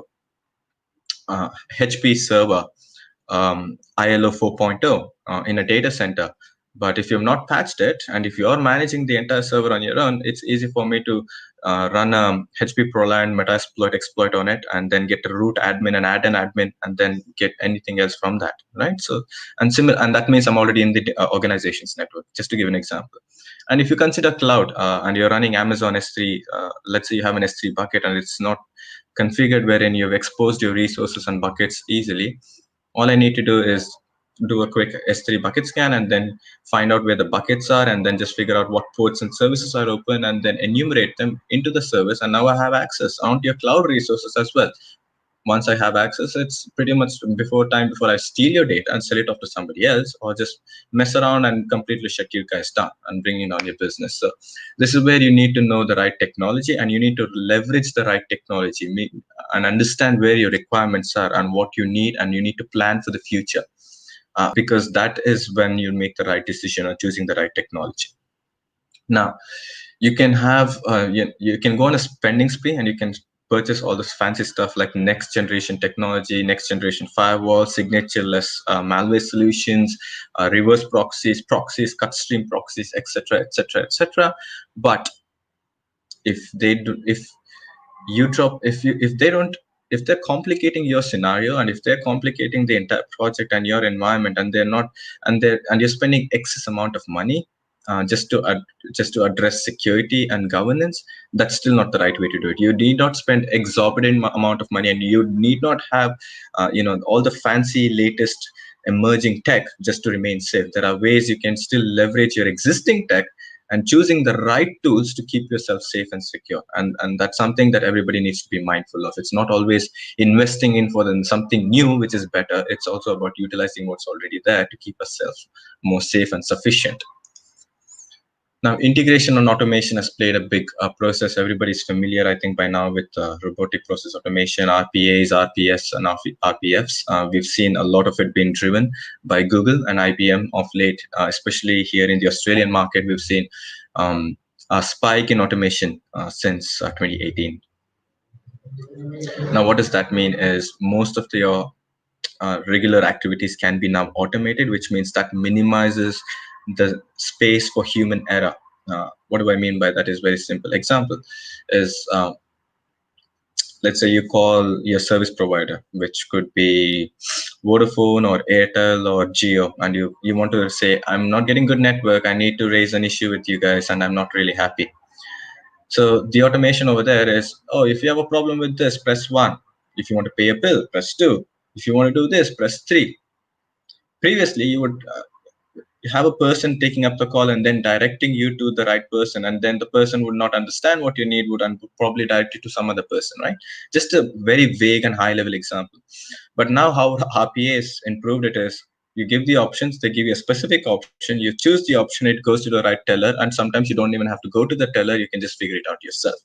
HP server, ILO 4.0 in a data center. But if you've not patched it, and if you're managing the entire server on your own, it's easy for me to run a HP ProLine exploit on it, and then get a root admin and add an admin, and then get anything else from that, right? So, and that means I'm already in the organization's network, just to give an example. And if you consider cloud and you're running Amazon S3, let's say you have an S3 bucket and it's not configured wherein you've exposed your resources and buckets easily, all I need to do is do a quick S3 bucket scan and then find out where the buckets are, and then just figure out what ports and services are open, and then enumerate them into the service. And now I have access onto your cloud resources as well. Once I have access, it's pretty much before I steal your data and sell it off to somebody else, or just mess around and completely shut you guys down and bring in on your business. So this is where you need to know the right technology, and you need to leverage the right technology and understand where your requirements are and what you need, and you need to plan for the future, because that is when you make the right decision on choosing the right technology. Now, you can have you can go on a spending spree, and you can purchase all this fancy stuff like next generation technology, next generation firewall, signatureless malware solutions, reverse proxies, cut stream proxies, etc., etc., etc. But if you drop if they don't, if they're complicating your scenario, and if they're complicating the entire project and your environment, and they're not, and you're spending excess amount of money just to address security and governance, that's still not the right way to do it. You need not spend exorbitant amount of money, and you need not have all the fancy latest emerging tech just to remain safe. There are ways you can still leverage your existing tech, and choosing the right tools to keep yourself safe and secure. And that's something that everybody needs to be mindful of. It's not always investing in for them something new which is better. It's also about utilizing what's already there to keep ourselves more safe and sufficient. Now, integration and automation has played a big process. Everybody's familiar, I think, by now with robotic process automation, RPAs, RPS, and RPFs. We've seen a lot of it being driven by Google and IBM of late, especially here in the Australian market. We've seen a spike in automation since 2018. Now, what does that mean is most of your regular activities can be now automated, which means that minimizes the space for human error. What do I mean by that? Is very simple. Example is let's say you call your service provider, which could be Vodafone or Airtel or Geo, and you want to say, I'm not getting good network. I need to raise an issue with you guys, and I'm not really happy. So the automation over there is, oh, if you have a problem with this, press 1. If you want to pay a bill, press 2. If you want to do this, press 3. Previously, you would have a person taking up the call and then directing you to the right person, and then the person would not understand what you need, would probably direct you to some other person, right? Just a very vague and high level example. But now how RPAs improved it is, you give the options, they give you a specific option, you choose the option, it goes to the right teller, and sometimes you don't even have to go to the teller, you can just figure it out yourself.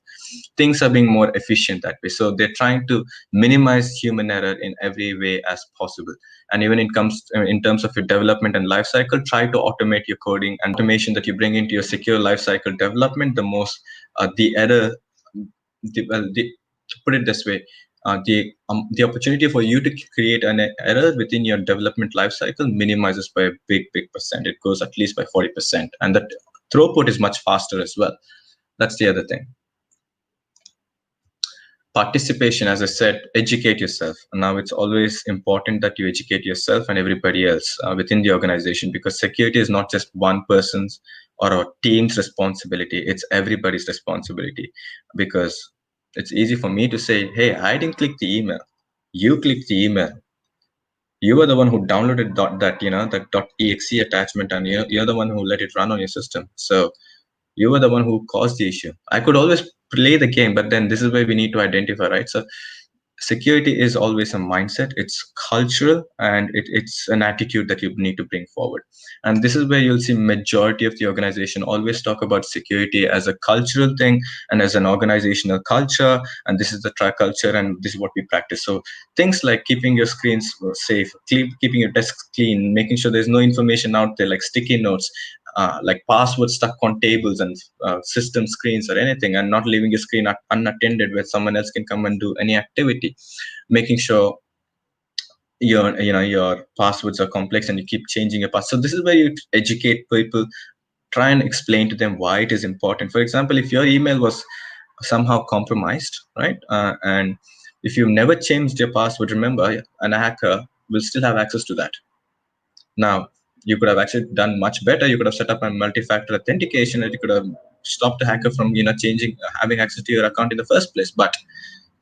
Things are being more efficient that way. So they're trying to minimize human error in every way as possible. And even in terms of your development and life cycle, try to automate your coding, and automation that you bring into your secure life cycle development, the most the error to put it this way, the opportunity for you to create an error within your development lifecycle minimizes by a big percent. It goes at least by 40%, and that throughput is much faster as well. That's the other thing. Participation, as I said, educate yourself. Now it's always important that you educate yourself and everybody else within the organization, because security is not just one person's or a team's responsibility. It's everybody's responsibility. Because it's easy for me to say, hey, I didn't click the email, you clicked the email, you were the one who downloaded that .exe attachment, and you're the one who let it run on your system. So you were the one who caused the issue. I could always play the game, but then this is where we need to identify, right? So security is always a mindset. It's cultural, and it's an attitude that you need to bring forward. And this is where you'll see majority of the organization always talk about security as a cultural thing and as an organizational culture. And this is the track culture, and this is what we practice. So things like keeping your screens safe, keeping your desks clean, making sure there's no information out there like sticky notes, like passwords stuck on tables and system screens or anything, and not leaving your screen unattended where someone else can come and do any activity. Making sure your passwords are complex and you keep changing your password. So this is where you educate people, try and explain to them why it is important. For example, if your email was somehow compromised, right, and if you've never changed your password, remember, a hacker will still have access to that. Now, you could have actually done much better. You could have set up a multi-factor authentication, and you could have stopped the hacker from changing, having access to your account in the first place. But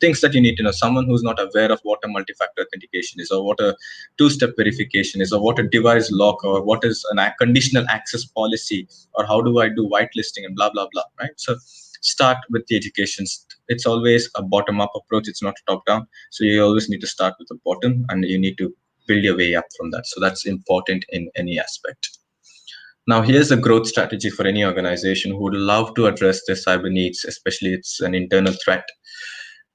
things that you need to know. Someone who's not aware of what a multi-factor authentication is, or what a two-step verification is, or what a device lock, or what is a conditional access policy, or how do I do whitelisting and blah blah blah, right? So start with the education. It's always a bottom-up approach. It's not a top-down. So you always need to start with the bottom, and you need to build your way up from that. So that's important in any aspect. Now, here's a growth strategy for any organization who would love to address their cyber needs, especially it's an internal threat.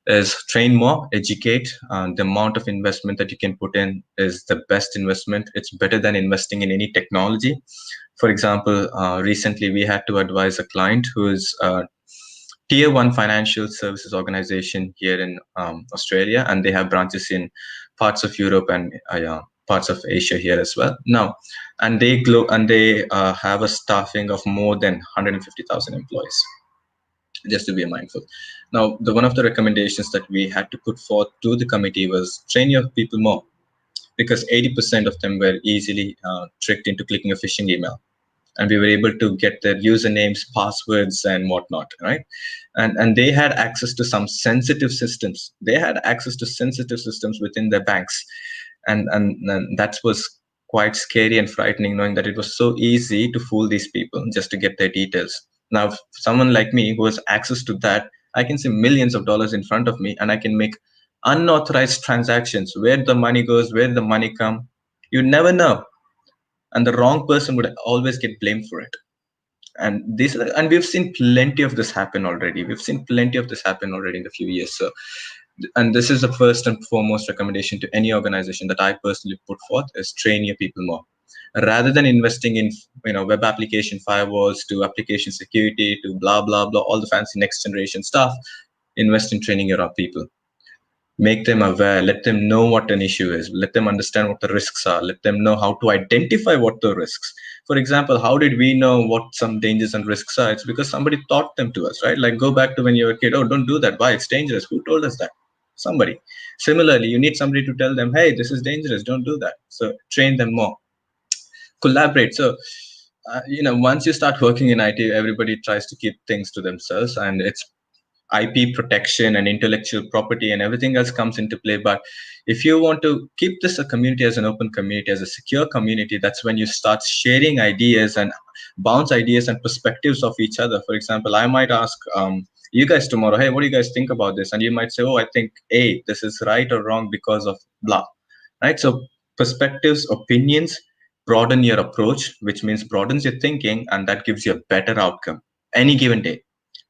Is train more, educate. The amount of investment that you can put in is the best investment. It's better than investing in any technology. For example, recently we had to advise a client who is tier one financial services organization here in Australia, and they have branches in parts of Europe and parts of Asia here as well. Now, and they have a staffing of more than 150,000 employees. Just to be mindful. Now, one of the recommendations that we had to put forth to the committee was train your people more, because 80% of them were easily tricked into clicking a phishing email, and we were able to get their usernames, passwords, and whatnot, right? And they had access to some sensitive systems. They had access to sensitive systems within their banks, and that was quite scary and frightening, knowing that it was so easy to fool these people just to get their details. Now, someone like me who has access to that, I can see millions of dollars in front of me, and I can make unauthorized transactions. Where the money goes, where the money come, you never know, and the wrong person would always get blamed for it. And we've seen plenty of this happen already. We've seen plenty of this happen already in the few years. So, and this is the first and foremost recommendation to any organization that I personally put forth, is train your people more, rather than investing in web application firewalls to application security to blah blah blah, all the fancy next generation stuff. Invest in training your people. Make them aware, let them know what an issue is, let them understand what the risks are, let them know how to identify what the risks. For example, how did we know what some dangers and risks are? It's because somebody taught them to us, right? Like, go back to when you were a kid. Oh, don't do that. Why? It's dangerous. Who told us that? Somebody. Similarly, you need somebody to tell them, hey, this is dangerous, don't do that. So train them more. Collaborate. So once you start working in IT, everybody tries to keep things to themselves, and it's IP protection and intellectual property and everything else comes into play. But if you want to keep this a community as an open community, as a secure community, that's when you start sharing ideas and bounce ideas and perspectives of each other. For example, I might ask you guys tomorrow, hey, what do you guys think about this? And you might say, oh, I think A, this is right or wrong because of blah, right? So perspectives, opinions broaden your approach, which means broadens your thinking, and that gives you a better outcome any given day.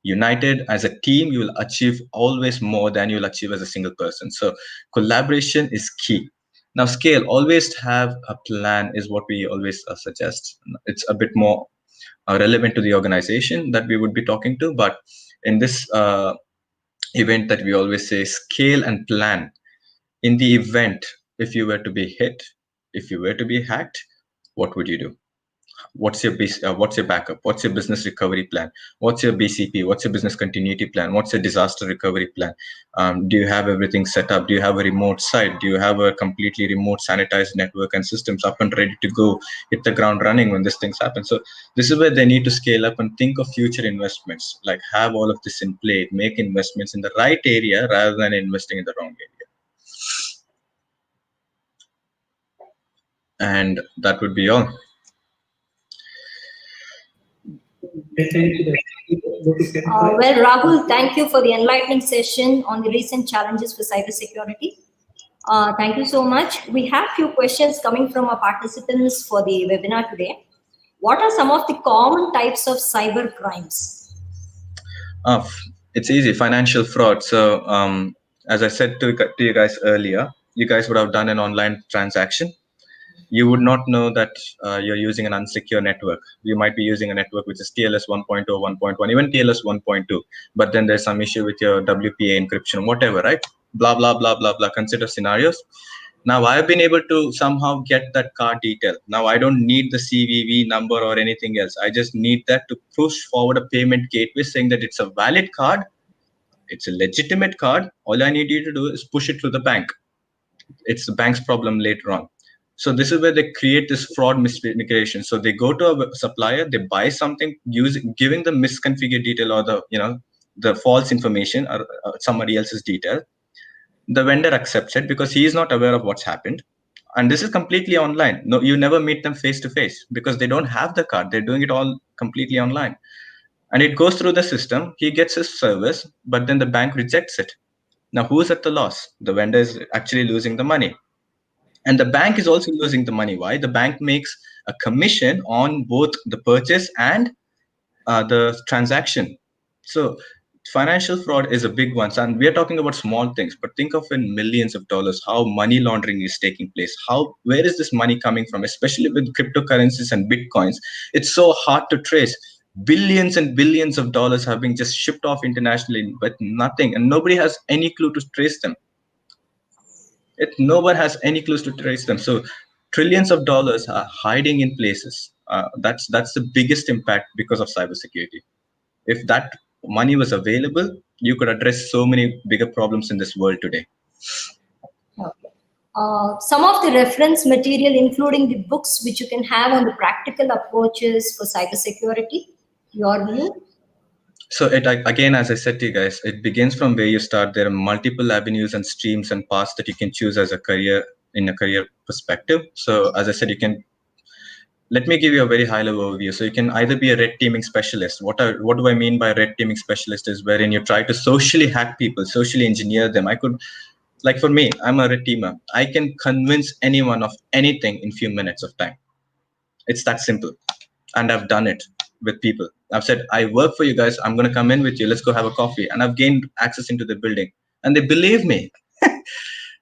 United as a team, you will achieve always more than you'll achieve as a single person. So collaboration is key. Now, scale, always have a plan is what we always suggest. It's a bit more relevant to the organization that we would be talking to, but in this event that we always say scale and plan. In the event, if you were to be hit, if you were to be hacked, what would you do? What's your backup? What's your business recovery plan? What's your BCP? What's your business continuity plan? What's your disaster recovery plan? Do you have everything set up? Do you have a remote site? Do you have a completely remote sanitized network and systems up and ready to go, hit the ground running when these things happen? So this is where they need to scale up and think of future investments, like have all of this in play, make investments in the right area rather than investing in the wrong area. And that would be all. Well, Rahul, thank you for the enlightening session on the recent challenges for cybersecurity. Thank you so much. We have few questions coming from our participants for the webinar today. What are some of the common types of cyber crimes? It's easy, financial fraud. So as I said to you guys earlier, you guys would have done an online transaction. You would not know that you're using an unsecure network. You might be using a network which is TLS 1.0, 1.1, even TLS 1.2, but then there's some issue with your WPA encryption, whatever, right? Blah, blah, blah, blah, blah. Consider scenarios. Now I've been able to somehow get that card detail. Now I don't need the CVV number or anything else. I just need that to push forward a payment gateway saying that it's a valid card. It's a legitimate card. All I need you to do is push it through the bank. It's the bank's problem later on. So this is where they create this fraud miscommunication. So they go to a supplier, they buy something giving the misconfigured detail or the the false information or somebody else's detail. The vendor accepts it because he is not aware of what's happened. And this is completely online. No, you never meet them face to face because they don't have the card. They're doing it all completely online. And it goes through the system. He gets his service, but then the bank rejects it. Now, who's at the loss? The vendor is actually losing the money. And the bank is also losing the money. Why? The bank makes a commission on both the purchase and the transaction. So financial fraud is a big one. And we are talking about small things, but think of in millions of dollars, how money laundering is taking place. Where is this money coming from? Especially with cryptocurrencies and Bitcoins, it's so hard to trace. Billions and billions of dollars have been just shipped off internationally, but nothing, and nobody has any clue to trace them. No one has any clues to trace them. So trillions of dollars are hiding in places. That's the biggest impact because of cybersecurity. If that money was available, you could address so many bigger problems in this world today. Okay. Some of the reference material, including the books which you can have on the practical approaches for cybersecurity, your view? So again, as I said to you guys, it begins from where you start. There are multiple avenues and streams and paths that you can choose as a career in a career perspective. So as I said, let me give you a very high level overview. So you can either be a red teaming specialist. What do I mean by red teaming specialist is wherein you try to socially hack people, socially engineer them. Like for me, I'm a red teamer. I can convince anyone of anything in few minutes of time. It's that simple. And I've done it with people. I've said, I work for you guys. I'm going to come in with you. Let's go have a coffee. And I've gained access into the building. And they believe me.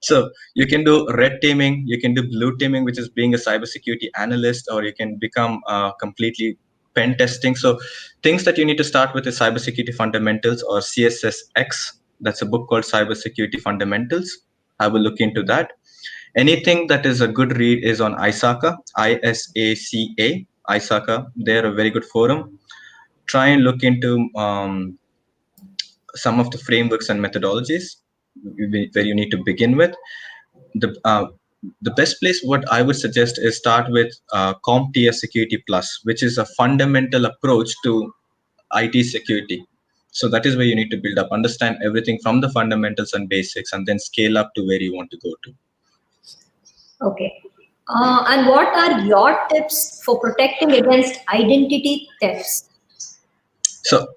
So you can do red teaming, you can do blue teaming, which is being a cybersecurity analyst, or you can become completely pen testing. So things that you need to start with is cybersecurity fundamentals, or CSSX. That's a book called Cybersecurity Fundamentals. I will look into that. Anything that is a good read is on ISACA, ISACA, ISACA. They're a very good forum. Try and look into some of the frameworks and methodologies where you need to begin with. The best place, what I would suggest, is start with CompTIA Security Plus, which is a fundamental approach to IT security. So that is where you need to build up, understand everything from the fundamentals and basics, and then scale up to where you want to go to. Okay. And what are your tips for protecting against identity thefts? So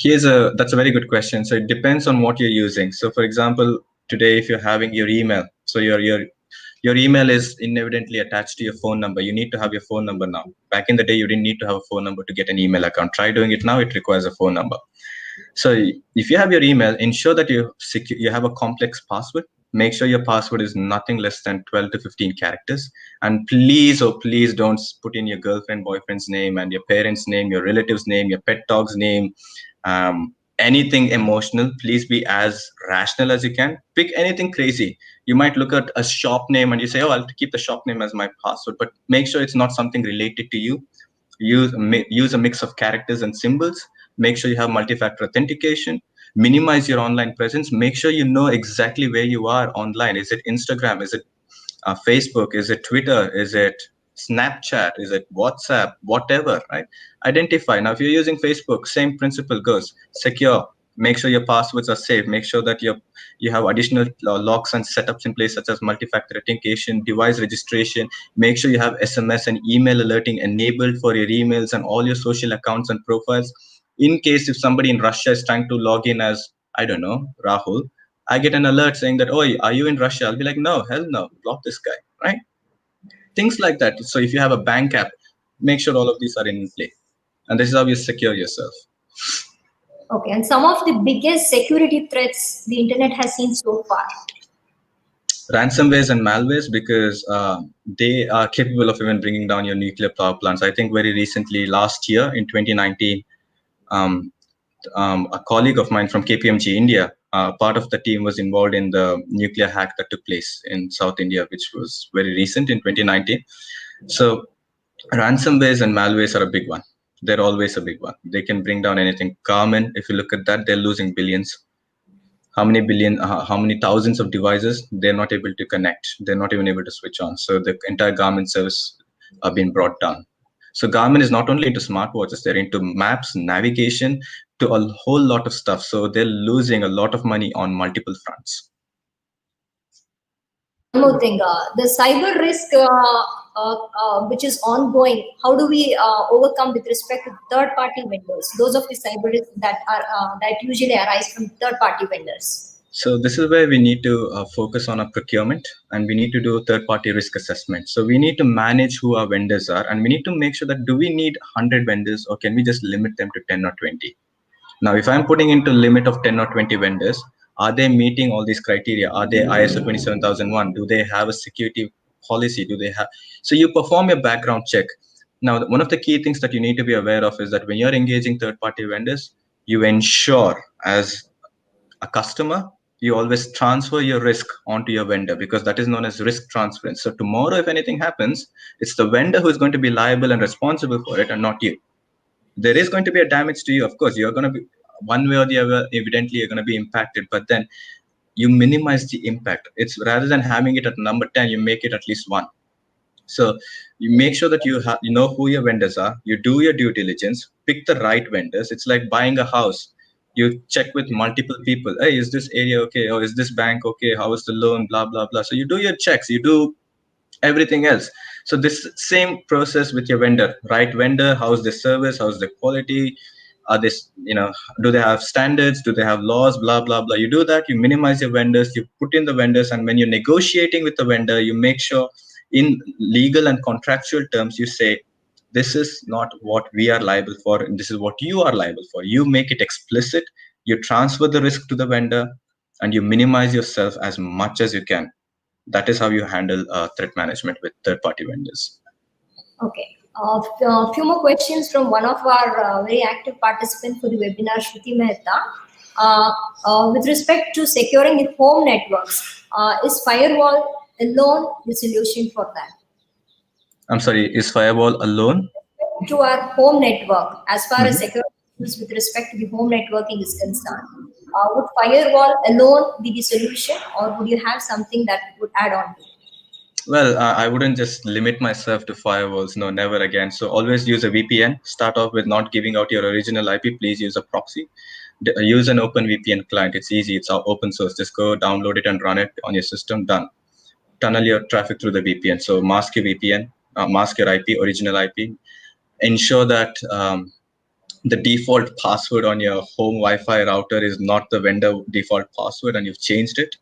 that's a very good question. So it depends on what you're using. So for example, today, if you're having your email, so your email is inadvertently attached to your phone number. You need to have your phone number now. Back in the day, you didn't need to have a phone number to get an email account. Try doing it now. It requires a phone number. So if you have your email, ensure that you have a complex password. Make sure your password is nothing less than 12 to 15 characters. And please, oh please, don't put in your girlfriend, boyfriend's name and your parents' name, your relative's name, your pet dog's name, anything emotional. Please be as rational as you can. Pick anything crazy. You might look at a shop name and you say, oh, I'll keep the shop name as my password, but make sure it's not something related to you. Use a mix of characters and symbols. Make sure you have multi-factor authentication. Minimize your online presence. Make sure you know exactly where you are online. Is it Instagram? Is it Facebook? Is it Twitter? Is it Snapchat? Is it WhatsApp? Whatever, right? Identify. Now, if you're using Facebook, same principle goes. Secure. Make sure your passwords are safe. Make sure that you have additional locks and setups in place, such as multi-factor authentication, device registration. Make sure you have SMS and email alerting enabled for your emails and all your social accounts and profiles. In case if somebody in Russia is trying to log in as, I don't know, Rahul, I get an alert saying that, oh, are you in Russia? I'll be like, no, hell no, block this guy, right? Things like that. So if you have a bank app, make sure all of these are in play. And this is how you secure yourself. Okay, and some of the biggest security threats the internet has seen so far? Ransomwares and malwares, because they are capable of even bringing down your nuclear power plants. I think very recently, last year in 2019, a colleague of mine from KPMG India, part of the team was involved in the nuclear hack that took place in South India, which was very recent in 2019. So ransomwares and malwares are a big one. They're always a big one. They can bring down anything. Garmin, if you look at that, they're losing billions. How many thousands of devices they're not able to connect. They're not even able to switch on. So the entire Garmin service are being brought down. So Garmin is not only into smartwatches, they're into maps, navigation, to a whole lot of stuff. So they're losing a lot of money on multiple fronts. One more thing, the cyber risk which is ongoing, how do we overcome with respect to third-party vendors? Those of the cyber risks that are that usually arise from third-party vendors. So this is where we need to focus on our procurement, and we need to do third-party risk assessment. So we need to manage who our vendors are, and we need to make sure that do we need 100 vendors, or can we just limit them to 10 or 20? Now, if I'm putting into limit of 10 or 20 vendors, are they meeting all these criteria? Are they ISO 27001? Do they have a security policy? Do they have? So you perform your background check. Now, one of the key things that you need to be aware of is that when you're engaging third-party vendors, you ensure as a customer, you always transfer your risk onto your vendor, because that is known as risk transference. So tomorrow, if anything happens, it's the vendor who is going to be liable and responsible for it, and not you. There is going to be a damage to you. Of course, you're going to be one way or the other, evidently you're going to be impacted, but then you minimize the impact. It's rather than having it at number 10, you make it at least 1. So you make sure that you know who your vendors are, you do your due diligence, pick the right vendors. It's like buying a house. You check with multiple people. Hey, is this area okay? Or is this bank okay? How is the loan? Blah, blah, blah. So you do your checks, you do everything else. So this same process with your vendor, right vendor, how's the service, how's the quality, are this, do they have standards, do they have laws, blah, blah, blah. You do that, you minimize your vendors, you put in the vendors, and when you're negotiating with the vendor, you make sure in legal and contractual terms, you say, this is not what we are liable for, and this is what you are liable for. You make it explicit, you transfer the risk to the vendor, and you minimize yourself as much as you can. That is how you handle threat management with third-party vendors. Okay. A few more questions from one of our very active participants for the webinar, Shruti Mehta. With respect to securing the home networks, is Firewall alone the solution for that? I'm sorry, is Firewall alone? To our home network, as far as security issues with respect to the home networking is concerned, would Firewall alone be the solution, or would you have something that would add on to it? Well, I wouldn't just limit myself to firewalls. No, never again. So always use a VPN. Start off with not giving out your original IP. Please use a proxy. Use an open VPN client. It's easy. It's open source. Just go download it and run it on your system. Done. Tunnel your traffic through the VPN. So mask your VPN, mask your IP, original IP. Ensure that the default password on your home Wi-Fi router is not the vendor default password and you've changed it.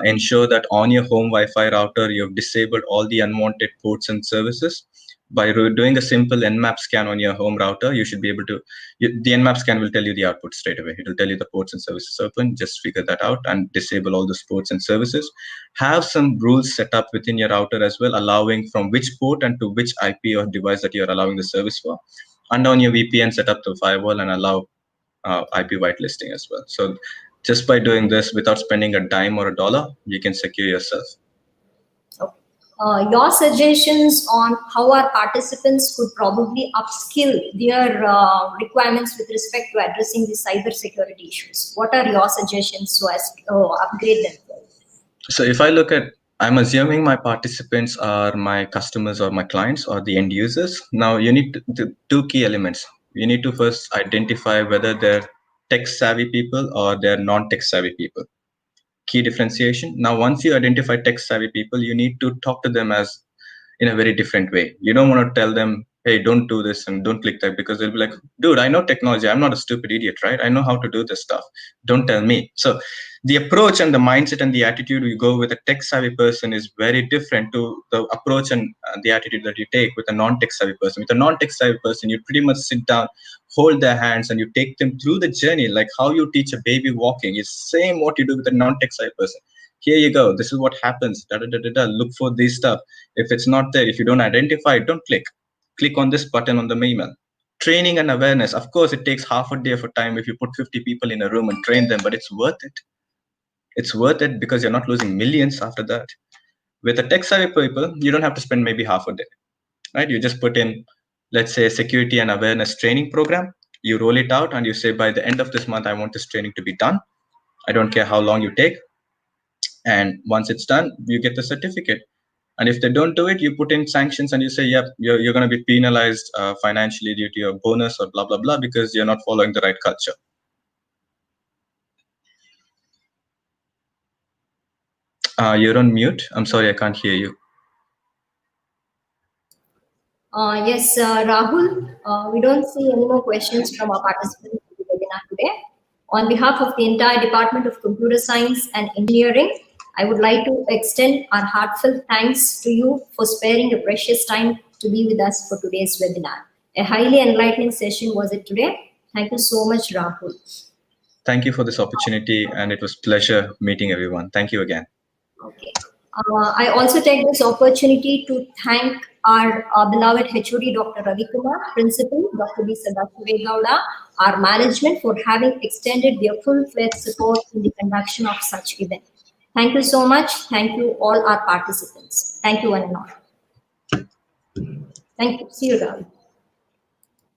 Ensure that on your home Wi-Fi router, you've disabled all the unwanted ports and services. By doing a simple Nmap scan on your home router, you should be able to, the Nmap scan will tell you the output straight away. It will tell you the ports and services open. Just figure that out and disable all those ports and services. Have some rules set up within your router as well, allowing from which port and to which IP or device that you're allowing the service for. And on your VPN, set up the firewall and allow IP whitelisting as well. So just by doing this without spending a dime or a dollar, you can secure yourself. Okay. Your suggestions on how our participants could probably upskill their requirements with respect to addressing the cyber security issues. What are your suggestions so as to upgrade themselves? So if I look at, I'm assuming my participants are my customers or my clients or the end users. Now you need two key elements. You need to first identify whether they're tech savvy people or they're non-tech savvy people. Key differentiation. Now, once you identify tech savvy people, you need to talk to them as in a very different way. You don't want to tell them, hey, don't do this and don't click that, because they'll be like, dude, I know technology. I'm not a stupid idiot, right? I know how to do this stuff. Don't tell me. So the approach and the mindset and the attitude you go with a tech savvy person is very different to the approach and the attitude that you take with a non-tech savvy person. With a non-tech savvy person, you pretty much sit down, hold their hands, and you take them through the journey, like how you teach a baby walking. It's same what you do with a non-tech savvy person. Here you go. This is what happens. Da, da, da, da, da. Look for this stuff. If it's not there, if you don't identify it, don't click. Click on this button on the email. Training and awareness. Of course, it takes half a day of a time if you put 50 people in a room and train them, but it's worth it. It's worth it because you're not losing millions after that. With a tech savvy people, you don't have to spend maybe half a day, right? You just put in, let's say, security and awareness training program. You roll it out and you say, by the end of this month, I want this training to be done. I don't care how long you take. And once it's done, you get the certificate. And if they don't do it, you put in sanctions and you say, yep, you're going to be penalized financially due to your bonus or blah, blah, blah, because you're not following the right culture. You're on mute. I'm sorry, I can't hear you. Yes, Rahul, we don't see any more questions from our participants in the webinar today. On behalf of the entire Department of Computer Science and Engineering, I would like to extend our heartfelt thanks to you for sparing your precious time to be with us for today's webinar. A highly enlightening session was it today. Thank you so much, Rahul. Thank you for this opportunity, and it was pleasure meeting everyone. Thank you again. Okay. I also take this opportunity to thank our beloved HOD, Dr. Ravi Kumar, Principal, Dr. B. Sadashivegowda, our management for having extended their full-fledged support in the conduction of such event. Thank you so much. Thank you all our participants. Thank you one and all. Thank you. See you, Ravi.